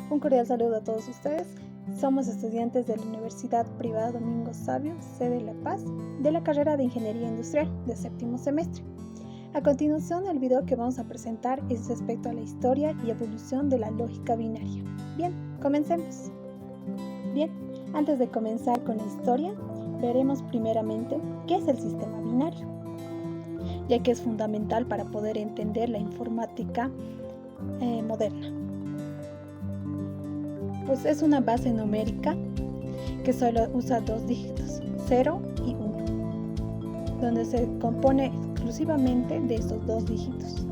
Un cordial saludo a todos ustedes. Somos estudiantes de la Universidad Privada Domingo Savio, sede La Paz, de la carrera de Ingeniería Industrial de séptimo semestre. A continuación, el video que vamos a presentar es respecto a la historia y evolución de la lógica binaria. Bien, comencemos. Bien, antes de comenzar con la historia, veremos primeramente qué es el sistema binario, ya que es fundamental para poder entender la informática moderna. Pues es una base numérica que solo usa dos dígitos, 0 y 1, donde se compone exclusivamente de estos dos dígitos,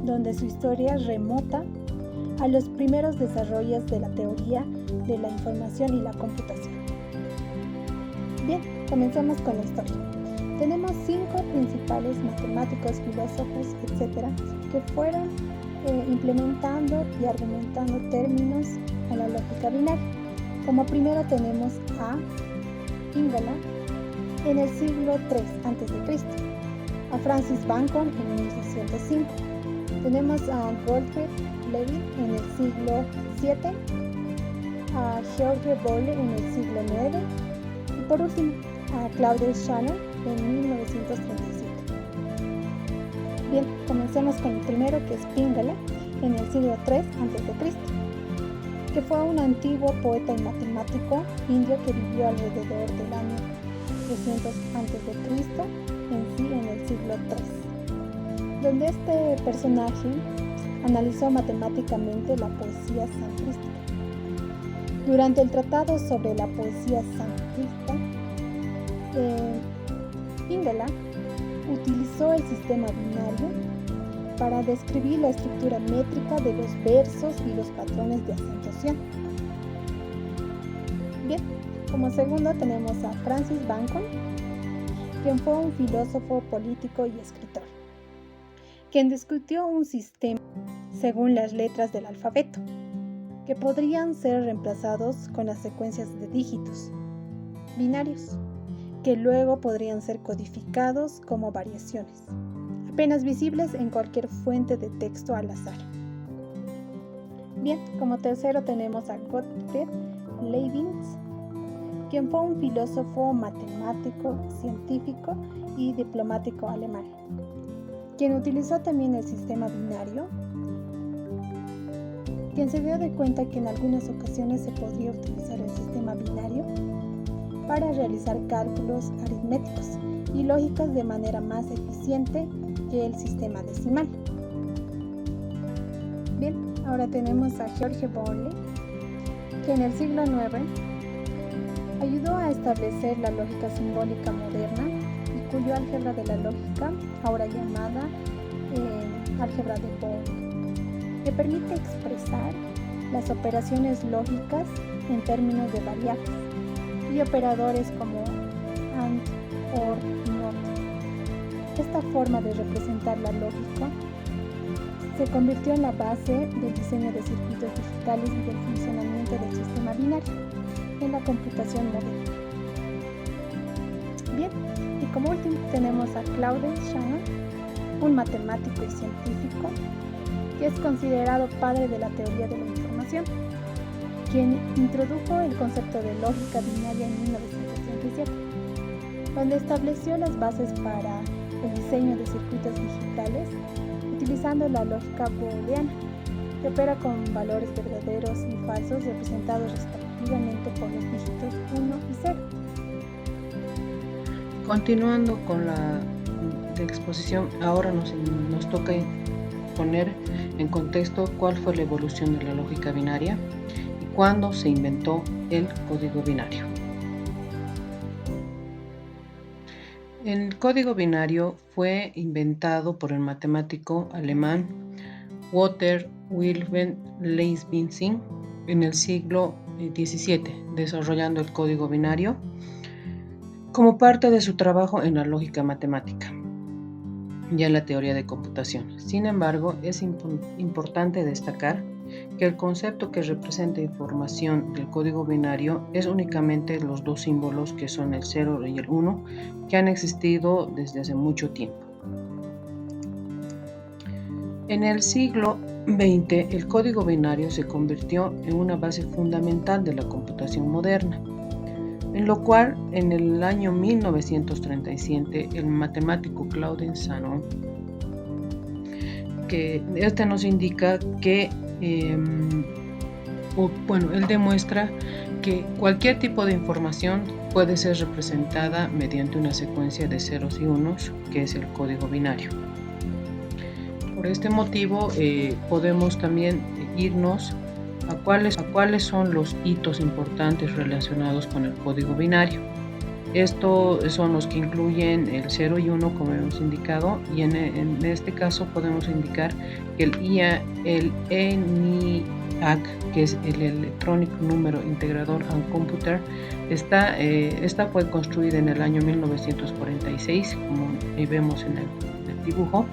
donde su historia remota a los primeros desarrollos de la teoría de la información y la computación. Bien, comencemos con la historia. Tenemos 5 principales matemáticos, filósofos, etc., que fueron implementando y argumentando términos a la lógica binaria. Como primero tenemos a Pingala en el siglo III a.C., a Francis Bacon en 1605, tenemos a Gottfried Leibniz en el siglo VII, a George Boole en el siglo IX y por último a Claude Shannon en 1937. Bien, comencemos con el primero, que es Pingala en el siglo III a.C., que fue un antiguo poeta y matemático indio que vivió alrededor del año 300 a.C., en el siglo III, donde este personaje analizó matemáticamente la poesía sánscrita. Durante el tratado sobre la poesía sánscrita, Pingala utilizó el sistema binario para describir la estructura métrica de los versos y los patrones de acentuación. Bien, como segundo tenemos a Francis Bacon, quien fue un filósofo, político y escritor, quien discutió un sistema según las letras del alfabeto, que podrían ser reemplazados con las secuencias de dígitos binarios, que luego podrían ser codificados como variaciones, apenas visibles en cualquier fuente de texto al azar. Bien, como tercero tenemos a Gottfried Leibniz, quien fue un filósofo, matemático, científico y diplomático alemán, quien utilizó también el sistema binario, quien se dio de cuenta que en algunas ocasiones se podría utilizar el sistema binario para realizar cálculos aritméticos y lógicas de manera más eficiente que el sistema decimal. Bien, ahora tenemos a George Boole, que en el siglo IX ayudó a establecer la lógica simbólica moderna y cuyo álgebra de la lógica, ahora llamada álgebra de Boole, que permite expresar las operaciones lógicas en términos de variables y operadores como AND, OR y NOT. Esta forma de representar la lógica se convirtió en la base del diseño de circuitos digitales y del funcionamiento del sistema binario en la computación moderna. Bien, y como último tenemos a Claude Shannon, un matemático y científico que es considerado padre de la teoría de la información, quien introdujo el concepto de lógica binaria en 1937, donde estableció las bases para el diseño de circuitos digitales utilizando la lógica booleana, que opera con valores verdaderos y falsos representados respectivamente por los dígitos 1 y 0. Continuando con la exposición, ahora nos toca poner en contexto cuál fue la evolución de la lógica binaria y cuándo se inventó el código binario. El código binario fue inventado por el matemático alemán Walter Wilhelm Leibniz en el siglo XVII, desarrollando el código binario como parte de su trabajo en la lógica matemática y en la teoría de computación. Sin embargo, es importante destacar que el concepto que representa información del código binario es únicamente los dos símbolos que son el 0 y el 1, que han existido desde hace mucho tiempo. En el siglo XX, el código binario se convirtió en una base fundamental de la computación moderna, en lo cual en el año 1937 el matemático Claude Shannon, que este nos indica que él demuestra que cualquier tipo de información puede ser representada mediante una secuencia de ceros y unos, que es el código binario. Por este motivo podemos también irnos a cuáles son los hitos importantes relacionados con el código binario. Estos son los que incluyen el 0 y 1, como hemos indicado, y en este caso podemos indicar que el ENIAC, que es el Electronic Number Integrator and Computer, esta fue construida en el año 1946, como vemos en el dibujo,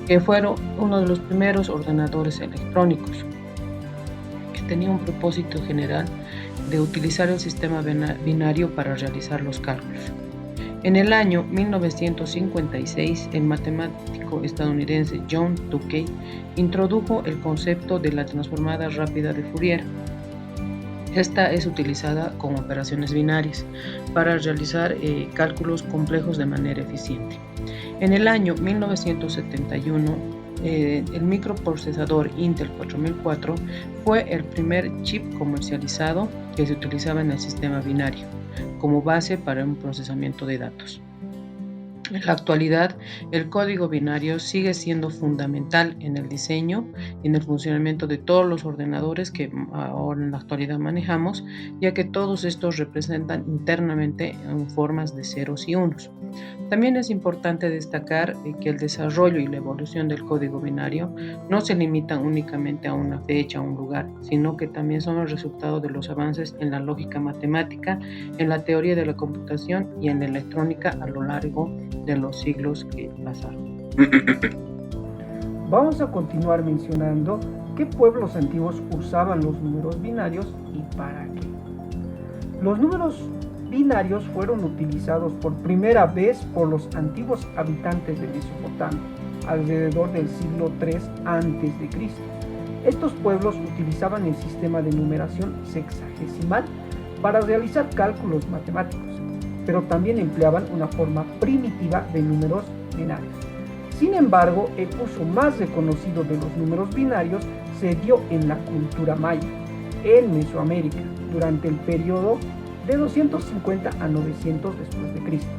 que fueron uno de los primeros ordenadores electrónicos, que tenía un propósito general de utilizar el sistema binario para realizar los cálculos. En el año 1956, el matemático estadounidense John Tukey introdujo el concepto de la transformada rápida de Fourier. Esta es utilizada con operaciones binarias para realizar cálculos complejos de manera eficiente. En el año 1971, el microprocesador Intel 4004 fue el primer chip comercializado que se utilizaba en el sistema binario como base para un procesamiento de datos. En la actualidad, el código binario sigue siendo fundamental en el diseño y en el funcionamiento de todos los ordenadores que ahora en la actualidad manejamos, ya que todos estos representan internamente en formas de ceros y unos. También es importante destacar que el desarrollo y la evolución del código binario no se limitan únicamente a una fecha o un lugar, sino que también son el resultado de los avances en la lógica matemática, en la teoría de la computación y en la electrónica a lo largo de los siglos que pasaron. Vamos a continuar mencionando qué pueblos antiguos usaban los números binarios y para qué. Los números binarios fueron utilizados por primera vez por los antiguos habitantes de Mesopotamia, alrededor del siglo III a.C. Estos pueblos utilizaban el sistema de numeración sexagesimal para realizar cálculos matemáticos, pero también empleaban una forma primitiva de números binarios. Sin embargo, el uso más reconocido de los números binarios se dio en la cultura maya, en Mesoamérica, durante el periodo de 250 a 900 después de Cristo.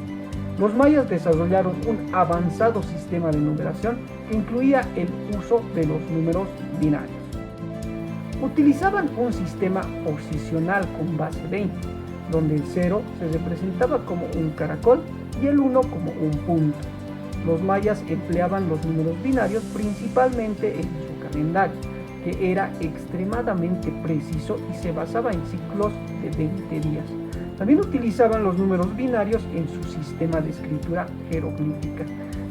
Los mayas desarrollaron un avanzado sistema de numeración que incluía el uso de los números binarios. Utilizaban un sistema posicional con base 20, donde el 0 se representaba como un caracol y el 1 como un punto. Los mayas empleaban los números binarios principalmente en su calendario, que era extremadamente preciso y se basaba en ciclos de 20 días. También utilizaban los números binarios en su sistema de escritura jeroglífica,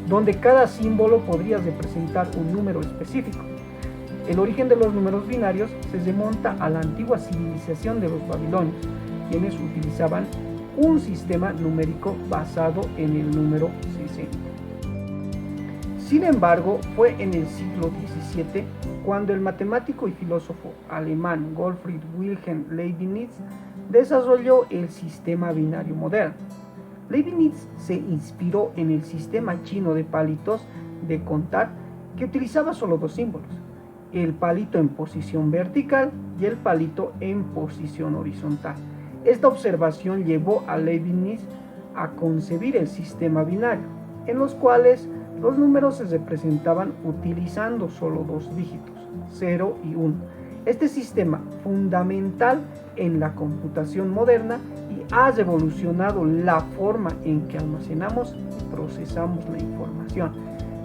donde cada símbolo podría representar un número específico. El origen de los números binarios se remonta a la antigua civilización de los babilonios, quienes utilizaban un sistema numérico basado en el número 60. Sin embargo, fue en el siglo XVII cuando el matemático y filósofo alemán Gottfried Wilhelm Leibniz desarrolló el sistema binario moderno. Leibniz se inspiró en el sistema chino de palitos de contar que utilizaba solo dos símbolos, el palito en posición vertical y el palito en posición horizontal. Esta observación llevó a Leibniz a concebir el sistema binario, en los cuales los números se representaban utilizando solo dos dígitos, 0 y 1. Este sistema, fundamental en la computación moderna, y ha revolucionado la forma en que almacenamos y procesamos la información.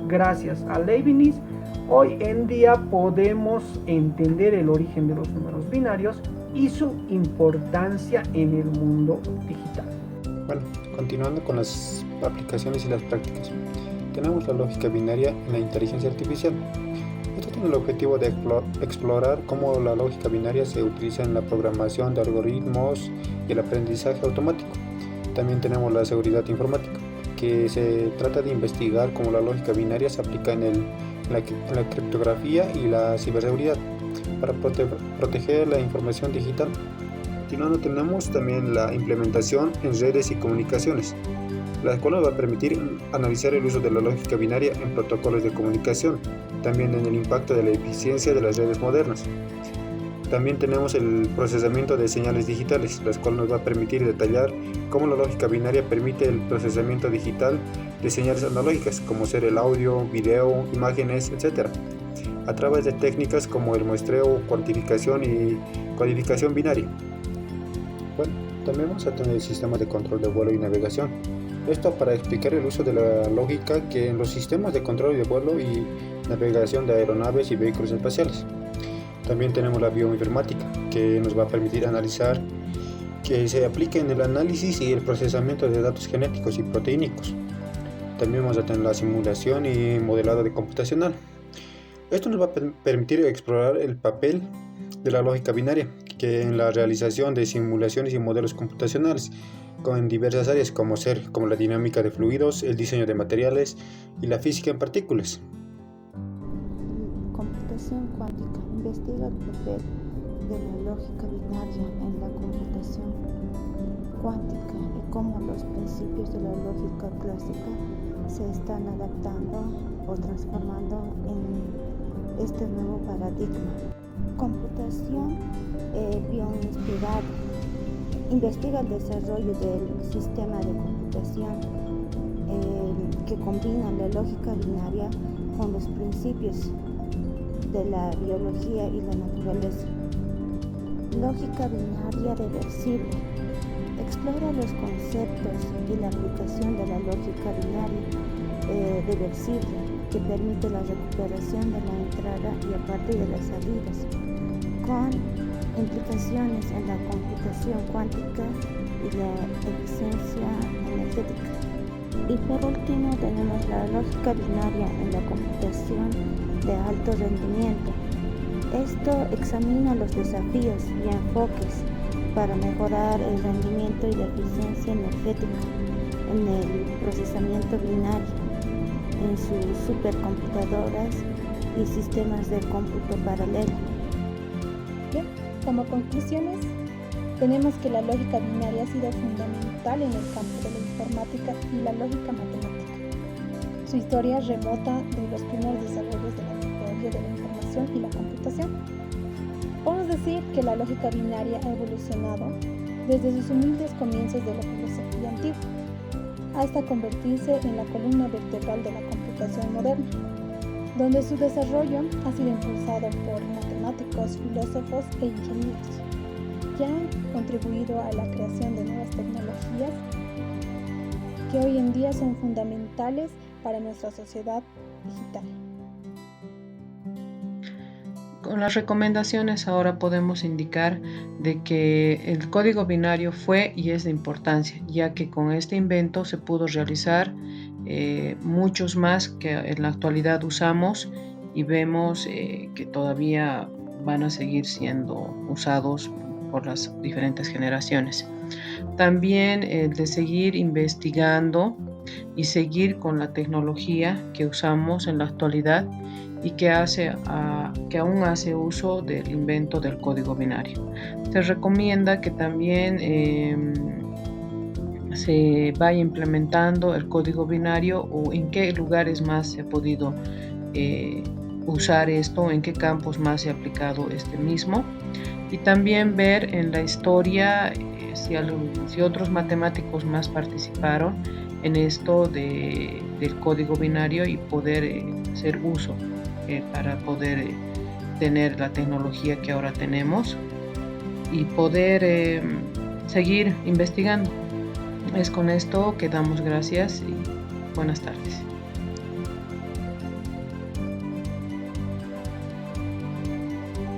Gracias a Leibniz, hoy en día podemos entender el origen de los números binarios y su importancia en el mundo digital. Bueno, continuando con las aplicaciones y las prácticas. Tenemos la lógica binaria en la inteligencia artificial. Esto tiene el objetivo de explorar cómo la lógica binaria se utiliza en la programación de algoritmos y el aprendizaje automático. También tenemos la seguridad informática, que se trata de investigar cómo la lógica binaria se aplica en el la criptografía y la ciberseguridad para proteger la información digital. Continuando, tenemos también la implementación en redes y comunicaciones, la cual nos va a permitir analizar el uso de la lógica binaria en protocolos de comunicación, también en el impacto de la eficiencia de las redes modernas. También tenemos el procesamiento de señales digitales, las cuales nos va a permitir detallar cómo la lógica binaria permite el procesamiento digital de señales analógicas, como ser el audio, video, imágenes, etc., a través de técnicas como el muestreo, cuantificación y codificación binaria. Bueno, también vamos a tener el sistema de control de vuelo y navegación. Esto para explicar el uso de la lógica que en los sistemas de control de vuelo y navegación de aeronaves y vehículos espaciales. También tenemos la bioinformática, que nos va a permitir analizar que se aplique en el análisis y el procesamiento de datos genéticos y proteínicos. También vamos a tener la simulación y modelado de computacional. Esto nos va a permitir explorar el papel de la lógica binaria, que en la realización de simulaciones y modelos computacionales, con diversas áreas como la dinámica de fluidos, el diseño de materiales y la física en partículas. Computación cuántica investiga el papel de la lógica binaria en la computación cuántica y cómo los principios de la lógica clásica se están adaptando o transformando en este nuevo paradigma. Computación bioinspirada investiga el desarrollo del sistema de computación que combina la lógica binaria con los principios de la biología y la naturaleza. Lógica binaria reversible explora los conceptos y la aplicación de la lógica binaria reversible que permite la recuperación de la entrada y a partir de las salidas, con implicaciones en la computación cuántica y la eficiencia energética. Y por último tenemos la lógica binaria en la computación de alto rendimiento. Esto examina los desafíos y enfoques para mejorar el rendimiento y la eficiencia energética en el procesamiento binario, en sus supercomputadoras y sistemas de cómputo paralelo. Bien, como conclusiones, tenemos que la lógica binaria ha sido fundamental en el campo de la informática y la lógica matemática. Su historia remota de los primeros desarrollos de la tecnología de la información y la computación. Podemos decir que la lógica binaria ha evolucionado desde sus humildes comienzos de la filosofía antigua hasta convertirse en la columna vertebral de la computación moderna, donde su desarrollo ha sido impulsado por matemáticos, filósofos e ingenieros, que han contribuido a la creación de nuevas tecnologías que hoy en día son fundamentales para nuestra sociedad digital. Con las recomendaciones ahora podemos indicar de que el código binario fue y es de importancia, ya que con este invento se pudo realizar muchos más que en la actualidad usamos y vemos que todavía van a seguir siendo usados por las diferentes generaciones. También de seguir investigando y seguir con la tecnología que usamos en la actualidad y que aún hace uso del invento del código binario. Se recomienda que también se vaya implementando el código binario o en qué lugares más se ha podido usar esto, en qué campos más se ha aplicado este mismo, y también ver en la historia si otros matemáticos más participaron en esto del código binario y poder hacer uso para poder tener la tecnología que ahora tenemos y poder seguir investigando. Es con esto que damos gracias y buenas tardes.